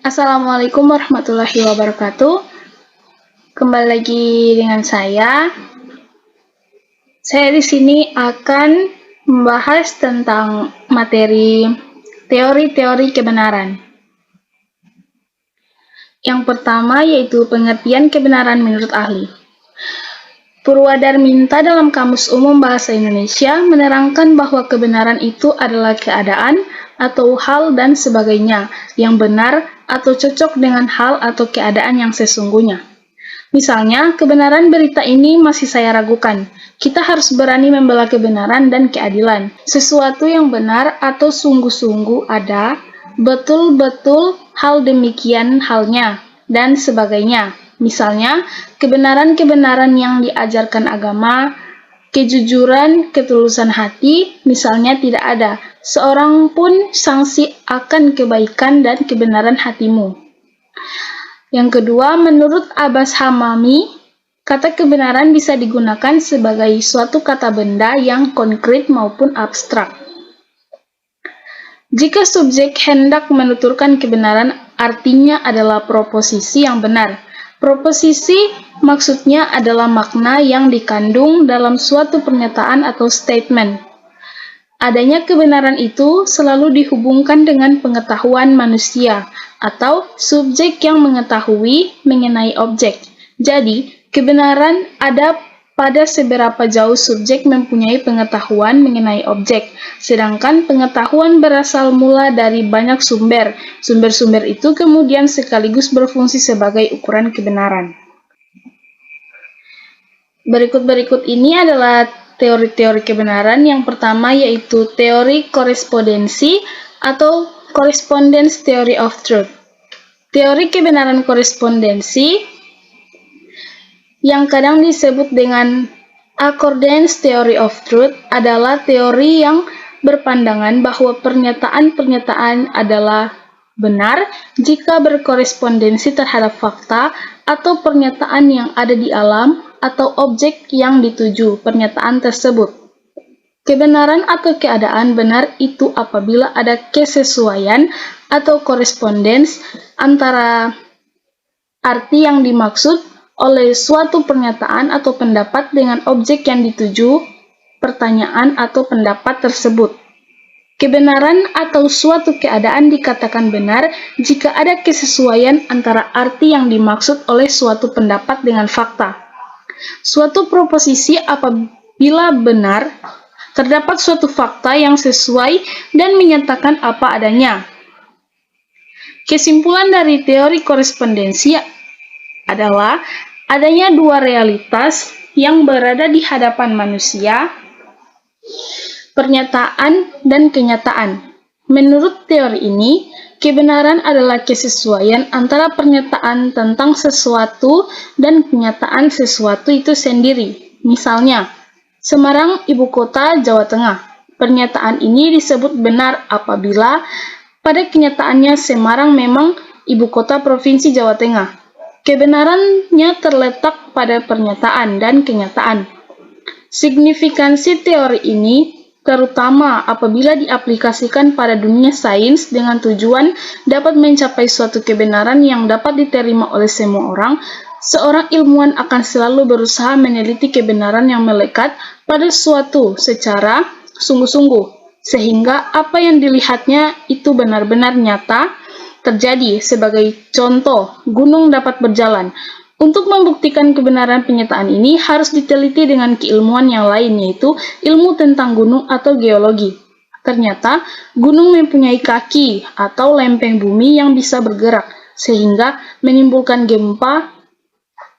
Assalamualaikum warahmatullahi wabarakatuh. Kembali lagi dengan saya. Saya di sini akan membahas tentang materi teori-teori kebenaran. Yang pertama yaitu pengertian kebenaran menurut ahli. Purwadarminta dalam Kamus Umum Bahasa Indonesia menerangkan bahwa kebenaran itu adalah keadaan atau hal dan sebagainya yang benar atau cocok dengan hal atau keadaan yang sesungguhnya. Misalnya, kebenaran berita ini masih saya ragukan. Kita harus berani membela kebenaran dan keadilan. Sesuatu yang benar atau sungguh-sungguh ada, betul-betul hal demikian halnya, dan sebagainya. Misalnya, kebenaran-kebenaran yang diajarkan agama, kejujuran, ketulusan hati, misalnya tidak ada seorang pun sanksi akan kebaikan dan kebenaran hatimu. Yang kedua, menurut Abbas Hamami, kata kebenaran bisa digunakan sebagai suatu kata benda yang konkret maupun abstrak. Jika subjek hendak menuturkan kebenaran, artinya adalah proposisi yang benar. Proposisi maksudnya adalah makna yang dikandung dalam suatu pernyataan atau statement. Adanya kebenaran itu selalu dihubungkan dengan pengetahuan manusia atau subjek yang mengetahui mengenai objek. Jadi, kebenaran ada pada seberapa jauh subjek mempunyai pengetahuan mengenai objek, sedangkan pengetahuan berasal mula dari banyak sumber. Sumber-sumber itu kemudian sekaligus berfungsi sebagai ukuran kebenaran. Berikut ini adalah teori-teori kebenaran. Yang pertama yaitu teori korespondensi atau correspondence theory of truth. Teori kebenaran korespondensi yang kadang disebut dengan accordance theory of truth adalah teori yang berpandangan bahwa pernyataan-pernyataan adalah benar jika berkorespondensi terhadap fakta atau pernyataan yang ada di alam atau objek yang dituju pernyataan tersebut. Kebenaran atau keadaan benar itu apabila ada kesesuaian atau korespondens antara arti yang dimaksud oleh suatu pernyataan atau pendapat dengan objek yang dituju pertanyaan atau pendapat tersebut. Kebenaran atau suatu keadaan dikatakan benar jika ada kesesuaian antara arti yang dimaksud oleh suatu pendapat dengan fakta. Suatu proposisi apabila benar, terdapat suatu fakta yang sesuai dan menyatakan apa adanya. Kesimpulan dari teori korespondensi adalah adanya dua realitas yang berada di hadapan manusia, pernyataan dan kenyataan. Menurut teori ini, kebenaran adalah kesesuaian antara pernyataan tentang sesuatu dan kenyataan sesuatu itu sendiri. Misalnya, Semarang ibu kota Jawa Tengah. Pernyataan ini disebut benar apabila pada kenyataannya Semarang memang ibu kota provinsi Jawa Tengah. Kebenarannya terletak pada pernyataan dan kenyataan. Signifikansi teori ini terutama apabila diaplikasikan pada dunia sains dengan tujuan dapat mencapai suatu kebenaran yang dapat diterima oleh semua orang. Seorang ilmuwan akan selalu berusaha meneliti kebenaran yang melekat pada suatu secara sungguh-sungguh, sehingga apa yang dilihatnya itu benar-benar nyata terjadi. Sebagai contoh, gunung dapat berjalan. Untuk membuktikan kebenaran pernyataan ini harus diteliti dengan keilmuan yang lain, yaitu ilmu tentang gunung atau geologi. Ternyata, gunung mempunyai kaki atau lempeng bumi yang bisa bergerak, sehingga menimbulkan gempa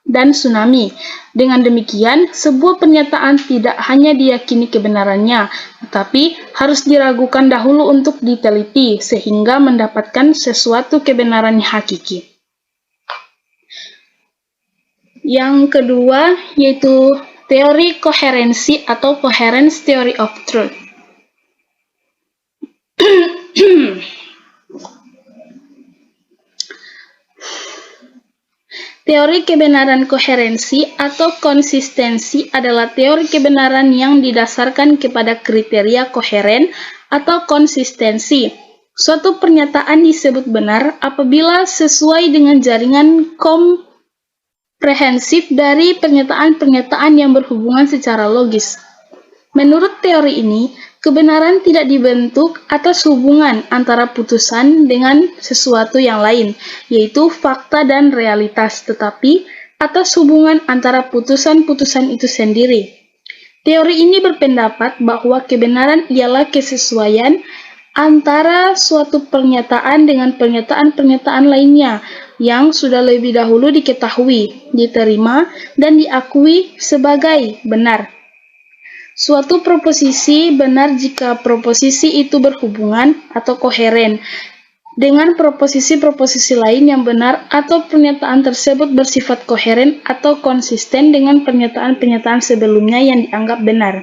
dan tsunami. Dengan demikian, sebuah pernyataan tidak hanya diyakini kebenarannya, tetapi harus diragukan dahulu untuk diteliti, sehingga mendapatkan sesuatu kebenaran hakiki. Yang kedua yaitu teori koherensi atau coherence theory of truth. Teori kebenaran koherensi atau konsistensi adalah teori kebenaran yang didasarkan kepada kriteria koheren atau konsistensi. Suatu pernyataan disebut benar apabila sesuai dengan jaringan komprehensif dari pernyataan-pernyataan yang berhubungan secara logis. Menurut teori ini, kebenaran tidak dibentuk atas hubungan antara putusan dengan sesuatu yang lain, yaitu fakta dan realitas, tetapi atas hubungan antara putusan-putusan itu sendiri. Teori ini berpendapat bahwa kebenaran ialah kesesuaian antara suatu pernyataan dengan pernyataan-pernyataan lainnya yang sudah lebih dahulu diketahui, diterima, dan diakui sebagai benar. Suatu proposisi benar jika proposisi itu berhubungan atau koheren dengan proposisi-proposisi lain yang benar atau pernyataan tersebut bersifat koheren atau konsisten dengan pernyataan-pernyataan sebelumnya yang dianggap benar.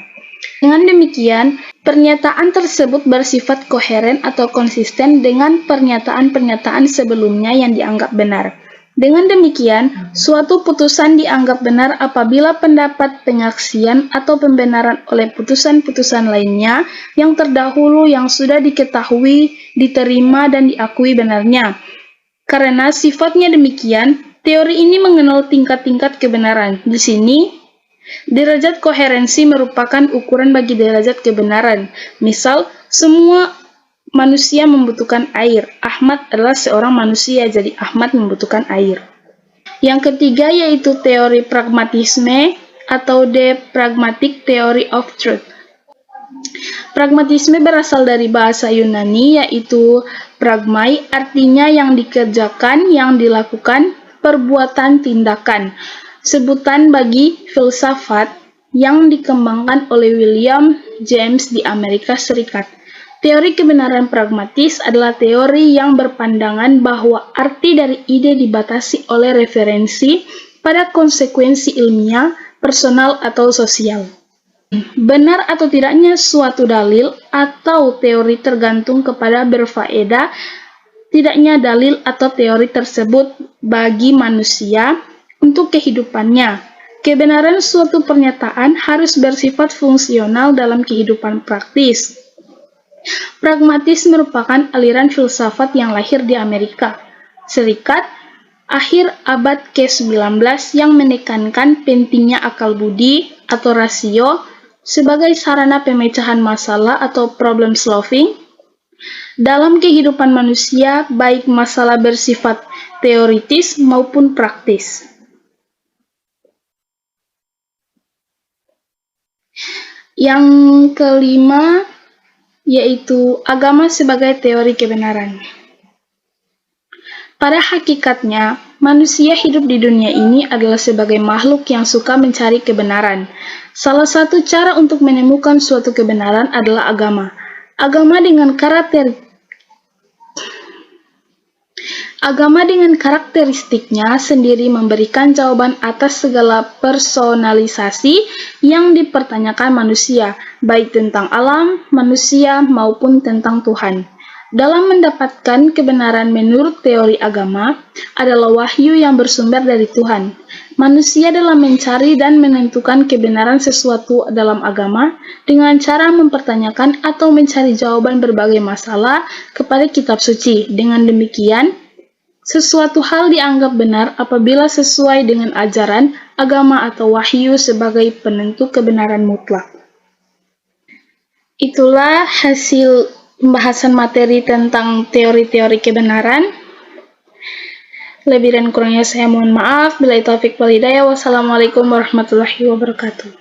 Dengan demikian, pernyataan tersebut bersifat koheren atau konsisten dengan pernyataan-pernyataan sebelumnya yang dianggap benar. Dengan demikian, suatu putusan dianggap benar apabila pendapat, penyaksian, atau pembenaran oleh putusan-putusan lainnya yang terdahulu yang sudah diketahui, diterima, dan diakui benarnya. Karena sifatnya demikian, teori ini mengenal tingkat-tingkat kebenaran. Di sini, derajat koherensi merupakan ukuran bagi derajat kebenaran. Misal, semua manusia membutuhkan air. Ahmad adalah seorang manusia, jadi Ahmad membutuhkan air. Yang ketiga yaitu teori pragmatisme atau The Pragmatic Theory of Truth. Pragmatisme berasal dari bahasa Yunani yaitu pragmai, artinya yang dikerjakan, yang dilakukan, perbuatan, tindakan. Sebutan bagi filsafat yang dikembangkan oleh William James di Amerika Serikat. Teori kebenaran pragmatis adalah teori yang berpandangan bahwa arti dari ide dibatasi oleh referensi pada konsekuensi ilmiah, personal, atau sosial. Benar atau tidaknya suatu dalil atau teori tergantung kepada berfaedah tidaknya dalil atau teori tersebut bagi manusia untuk kehidupannya. Kebenaran suatu pernyataan harus bersifat fungsional dalam kehidupan praktis. Pragmatis merupakan aliran filsafat yang lahir di Amerika Serikat akhir abad ke-19 yang menekankan pentingnya akal budi atau rasio sebagai sarana pemecahan masalah atau problem solving dalam kehidupan manusia, baik masalah bersifat teoritis maupun praktis. Yang kelima yaitu agama sebagai teori kebenaran. Pada hakikatnya, manusia hidup di dunia ini adalah sebagai makhluk yang suka mencari kebenaran. Salah satu cara untuk menemukan suatu kebenaran adalah agama. Agama dengan karakteristiknya sendiri memberikan jawaban atas segala personalisasi yang dipertanyakan manusia, baik tentang alam, manusia, maupun tentang Tuhan. Dalam mendapatkan kebenaran menurut teori agama adalah wahyu yang bersumber dari Tuhan. Manusia dalam mencari dan menentukan kebenaran sesuatu dalam agama dengan cara mempertanyakan atau mencari jawaban berbagai masalah kepada kitab suci. Dengan demikian, sesuatu hal dianggap benar apabila sesuai dengan ajaran, agama, atau wahyu sebagai penentu kebenaran mutlak. Itulah hasil pembahasan materi tentang teori-teori kebenaran. Lebih dan kurangnya saya mohon maaf. Billahi taufiq wal hidayah. Wassalamualaikum warahmatullahi wabarakatuh.